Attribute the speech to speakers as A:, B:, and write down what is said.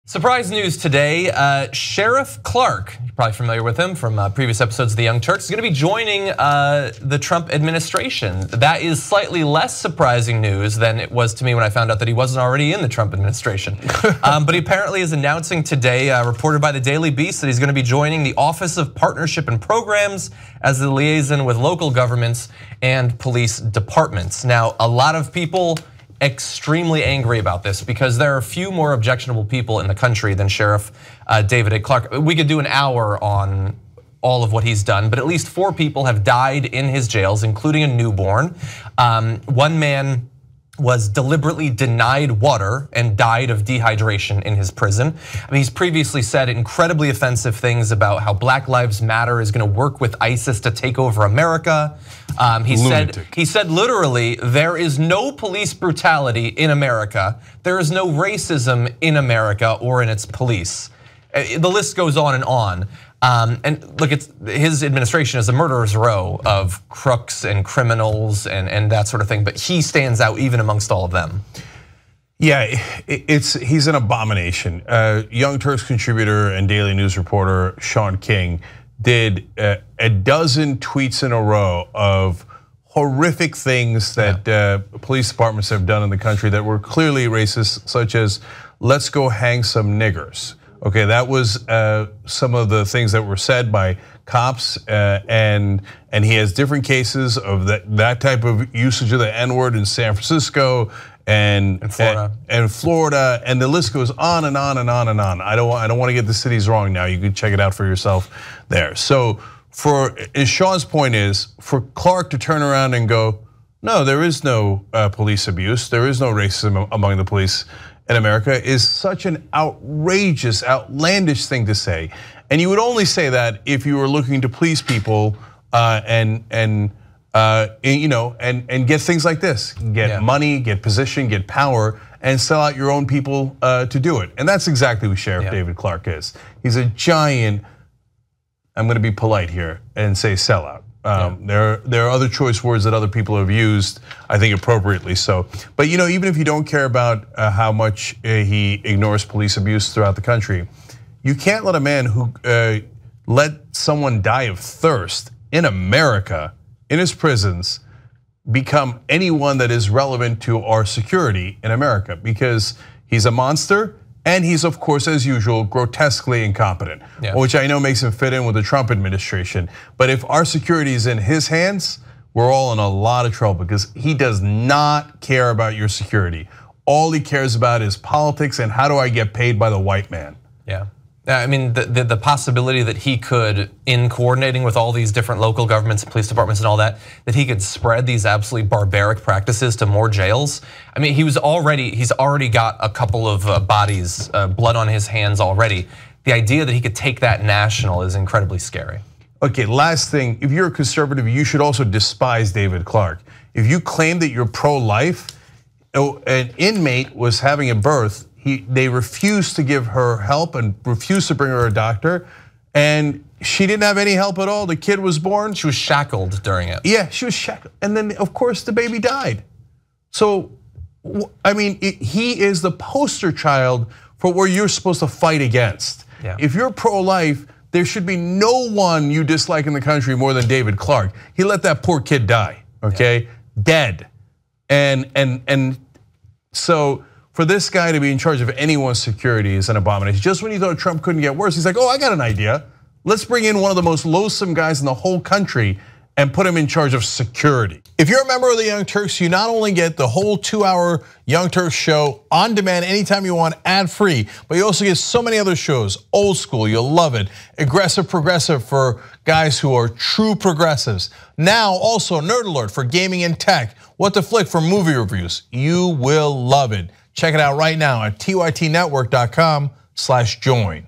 A: Surprise news today, Sheriff Clarke, you're probably familiar with him from previous episodes of the Young Turks, is gonna be joining the Trump administration. That is slightly less surprising news than it was to me when I found out that he wasn't already in the Trump administration. But he apparently is announcing today, reported by the Daily Beast, that he's gonna be joining the Office of Partnership and Programs as the liaison with local governments and police departments. Now, a lot of people extremely angry about this because there are few more objectionable people in the country than Sheriff David Clarke. We could do an hour on all of what he's done, but at least 4 people have died in his jails, including a newborn. One man was deliberately denied water and died of dehydration in his prison. I mean, he's previously said incredibly offensive things about how Black Lives Matter is gonna work with ISIS to take over America. He said literally, there is no police brutality in America. There is no racism in America or in its police. The list goes on and on. And look, his administration is a murderer's row of crooks and criminals and that sort of thing, but he stands out even amongst all of them.
B: Yeah, he's an abomination. Young Turks contributor and Daily News reporter Sean King did a dozen tweets in a row of horrific things that police departments have done in the country that were clearly racist, such as let's go hang some niggers. Okay, that was some of the things that were said by cops, and he has different cases of that type of usage of the N-word in San Francisco and Florida, and the list goes on and on and on and on. I don't want to get the cities wrong now. You can check it out for yourself there. So, as Sean's point is, for Clarke to turn around and go, no, there is no police abuse, there is no racism among the police in America, is such an outrageous, outlandish thing to say. And you would only say that if you were looking to please people and get things like this, get money, get position, get power, and sell out your own people to do it. And that's exactly who Sheriff David Clarke is. He's a giant, I'm gonna be polite here and say sellout. There are other choice words that other people have used, I think appropriately so. But even if you don't care about how much he ignores police abuse throughout the country, you can't let a man who let someone die of thirst in America, in his prisons, become anyone that is relevant to our security in America, because he's a monster. And he's, of course, as usual, grotesquely incompetent, which I know makes him fit in with the Trump administration. But if our security is in his hands, we're all in a lot of trouble because he does not care about your security. All he cares about is politics and how do I get paid by the white man.
A: Yeah. I mean, the possibility that he could, in coordinating with all these different local governments, police departments and all that he could spread these absolutely barbaric practices to more jails. I mean, he's already got a couple of bodies, blood on his hands already. The idea that he could take that national is incredibly scary.
B: Okay, last thing, if you're a conservative, you should also despise David Clarke. If you claim that you're pro-life, an inmate was having a birth, they refused to give her help and refused to bring her a doctor, and she didn't have any help at all. The kid was born.
A: She was shackled during it.
B: Yeah, she was shackled, and then of course the baby died. So, I mean, he is the poster child for where you're supposed to fight against. If you're pro-life, there should be no one you dislike in the country more than David Clarke. He let that poor kid die, okay, dead, and so. For this guy to be in charge of anyone's security is an abomination. Just when you thought Trump couldn't get worse, he's like, oh, I got an idea. Let's bring in one of the most loathsome guys in the whole country and put him in charge of security. If you're a member of the Young Turks, you not only get the whole 2-hour Young Turks show on demand anytime you want, ad-free, but you also get so many other shows, old school, you'll love it, aggressive progressive for guys who are true progressives. Now also Nerd Alert for gaming and tech, What the Flick for movie reviews. You will love it. Check it out right now at tytnetwork.com/join.